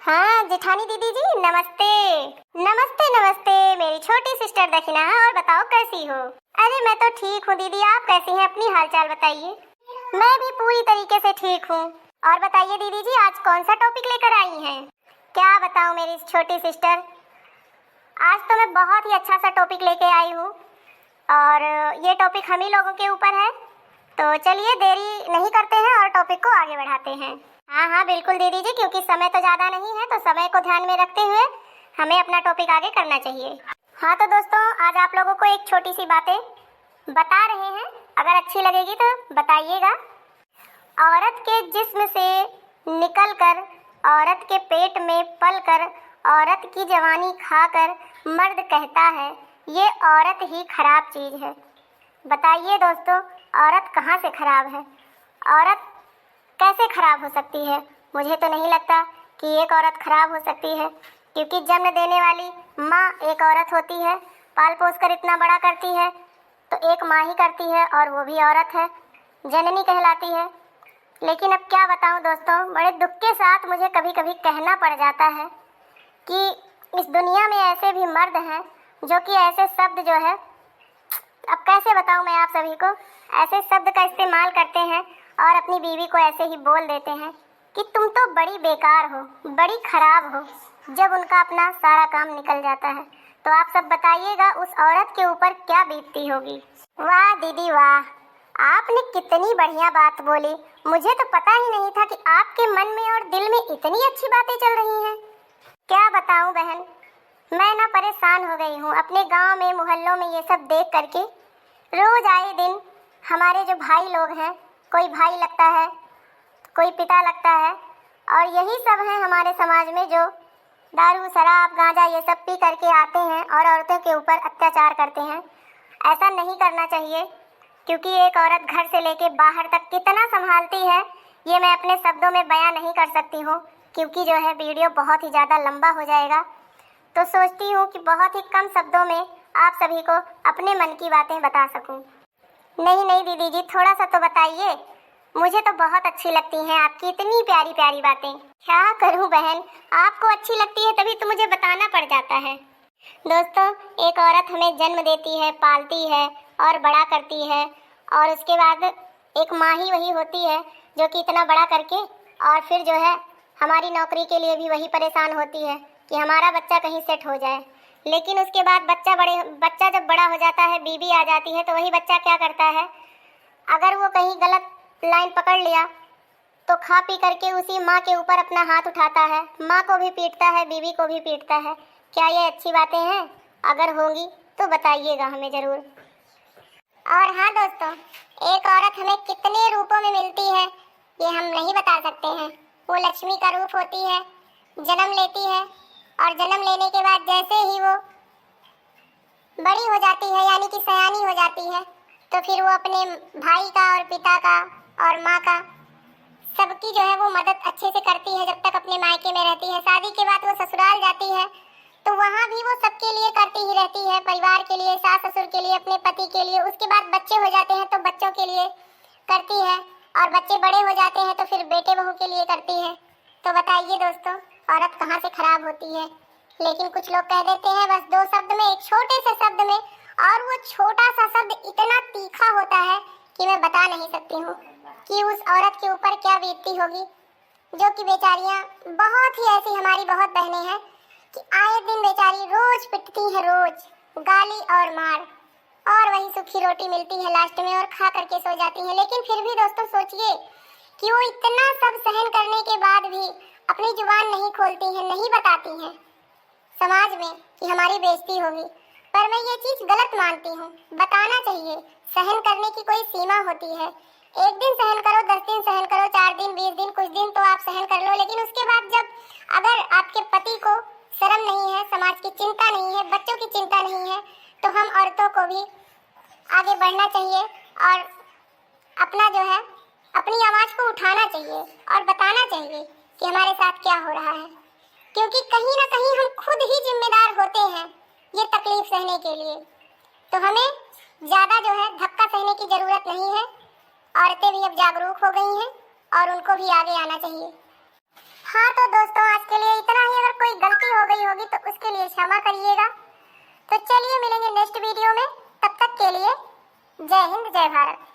हाँ जेठानी दीदी जी नमस्ते। नमस्ते नमस्ते मेरी छोटी सिस्टर दखिना। और बताओ कैसी हो? अरे मैं तो ठीक हूँ दीदी, आप कैसी हैं? अपनी हालचाल बताइए। मैं भी पूरी तरीके से ठीक हूँ। और बताइए दीदी जी आज कौन सा टॉपिक लेकर आई हैं? क्या बताऊँ मेरी छोटी सिस्टर, आज तो मैं बहुत ही अच्छा सा टॉपिक लेके आई हूँ और ये टॉपिक हम ही लोगों के ऊपर है। तो चलिए देरी नहीं करते हैं और टॉपिक को आगे बढ़ाते हैं। हाँ हाँ बिल्कुल दीदी जी, क्योंकि समय तो ज़्यादा नहीं है तो समय को ध्यान में रखते हुए हमें अपना टॉपिक आगे करना चाहिए। हाँ तो दोस्तों आज आप लोगों को एक छोटी सी बातें बता रहे हैं, अगर अच्छी लगेगी तो बताइएगा। औरत के जिस्म से निकलकर औरत के पेट में पलकर औरत की जवानी खाकर मर्द कहता है ये औरत ही खराब चीज़ है। बताइए दोस्तों औरत कहाँ से खराब है? औरत कैसे खराब हो सकती है? मुझे तो नहीं लगता कि एक औरत खराब हो सकती है, क्योंकि जन्म देने वाली माँ एक औरत होती है, पाल पोस कर इतना बड़ा करती है तो एक माँ ही करती है और वो भी औरत है, जननी कहलाती है। लेकिन अब क्या बताऊँ दोस्तों, बड़े दुख के साथ मुझे कभी कभी कहना पड़ जाता है कि इस दुनिया में ऐसे भी मर्द हैं जो कि ऐसे शब्द जो है, अब कैसे बताऊँ मैं आप सभी को, ऐसे शब्द का इस्तेमाल करते हैं और अपनी बीवी को ऐसे ही बोल देते हैं कि तुम तो बड़ी बेकार हो, बड़ी खराब हो, जब उनका अपना सारा काम निकल जाता है। तो आप सब बताइएगा उस औरत के ऊपर क्या बीतती होगी। वाह दीदी वाह, आपने कितनी बढ़िया बात बोली। मुझे तो पता ही नहीं था कि आपके मन में और दिल में इतनी अच्छी बातें चल रही हैं। क्या बताऊं बहन, मैं ना परेशान हो गई हूँ अपने गांव में मोहल्लों में ये सब देख करके। रोज आए दिन हमारे जो भाई लोग हैं, कोई भाई लगता है कोई पिता लगता है, और यही सब हैं हमारे समाज में जो दारू शराब गांजा ये सब पी करके आते हैं और औरतों के ऊपर अत्याचार करते हैं। ऐसा नहीं करना चाहिए, क्योंकि एक औरत घर से लेके बाहर तक कितना संभालती है ये मैं अपने शब्दों में बयां नहीं कर सकती हूँ, क्योंकि जो है वीडियो बहुत ही ज़्यादा लंबा हो जाएगा। तो सोचती हूँ कि बहुत ही कम शब्दों में आप सभी को अपने मन की बातें बता सकूँ। नहीं नहीं दीदी जी, थोड़ा सा तो बताइए, मुझे तो बहुत अच्छी लगती हैं आपकी इतनी प्यारी प्यारी बातें। क्या करूं बहन, आपको अच्छी लगती है तभी तो मुझे बताना पड़ जाता है। दोस्तों एक औरत हमें जन्म देती है, पालती है और बड़ा करती है, और उसके बाद एक माँ ही वही होती है जो कि इतना बड़ा करके और फिर जो है हमारी नौकरी के लिए भी वही परेशान होती है कि हमारा बच्चा कहीं सेट हो जाए। लेकिन उसके बाद बच्चा जब बड़ा हो जाता है, बीवी आ जाती है, तो वही बच्चा क्या करता है, अगर वो कहीं गलत लाइन पकड़ लिया तो खा पी करके उसी माँ के ऊपर अपना हाथ उठाता है, माँ को भी पीटता है, बीवी को भी पीटता है। क्या ये अच्छी बातें हैं? अगर होंगी तो बताइएगा हमें ज़रूर। और हाँ दोस्तों, एक औरत हमें कितने रूपों में मिलती है ये हम नहीं बता सकते हैं। वो लक्ष्मी का रूप होती है, जन्म लेती है और जन्म लेने के बाद जैसे ही वो बड़ी हो जाती है यानी कि सयानी हो जाती है, तो फिर वो अपने भाई का और पिता का और माँ का सबकी जो है वो मदद अच्छे से करती है जब तक अपने मायके में रहती है। शादी के बाद वो ससुराल जाती है तो वहाँ भी वो सबके लिए करती ही रहती है, परिवार के लिए, सास ससुर के लिए, अपने पति के लिए। उसके बाद बच्चे हो जाते हैं तो बच्चों के लिए करती है, और बच्चे बड़े हो जाते हैं तो फिर बेटे बहू के लिए करती है। तो बताइए दोस्तों औरत कहाँ से खराब होती है? लेकिन कुछ लोग कह देते हैं बस दो शब्द में, एक छोटे से शब्द में, और वो छोटा सा शब्द इतना तीखा होता है कि मैं बता नहीं सकती हूँ कि उस औरत के ऊपर क्या बीतती होगी, जो कि बेचारियाँ बहुत ही ऐसी हमारी बहुत बहनें हैं कि आए दिन बेचारी रोज पिटती हैं, रोज गाली और मार, और वही सूखी रोटी मिलती है लास्ट में और खा करके सो जाती हैं। लेकिन फिर भी दोस्तों सोचिए कि वो इतना सब सहन करने के बाद भी अपनी जुबान नहीं खोलती हैं, नहीं बताती हैं समाज में कि हमारी बेइज्जती होगी। पर मैं ये चीज़ गलत मानती हूँ, बताना चाहिए। सहन करने की कोई सीमा होती है, एक दिन सहन करो, 10 दिन सहन करो, 4 दिन, 20 दिन, कुछ दिन तो आप सहन कर लो, लेकिन उसके बाद जब अगर आपके पति को शर्म नहीं है, समाज की चिंता नहीं है, बच्चों की चिंता नहीं है, तो हम औरतों को भी आगे बढ़ना चाहिए और अपना जो है अपनी आवाज़ को उठाना चाहिए और बताना चाहिए कि हमारे साथ क्या हो रहा है, क्योंकि कहीं ना कहीं हम खुद ही जिम्मेदार होते हैं ये तकलीफ सहने के लिए। तो हमें ज़्यादा जो है धक्का सहने की ज़रूरत नहीं है। औरतें भी अब जागरूक हो गई हैं और उनको भी आगे आना चाहिए। हाँ तो दोस्तों आज के लिए इतना होगी तो उसके लिए क्षमा करिएगा। तो चलिए मिलेंगे नेक्स्ट वीडियो में, तब तक के लिए जय हिंद जय भारत।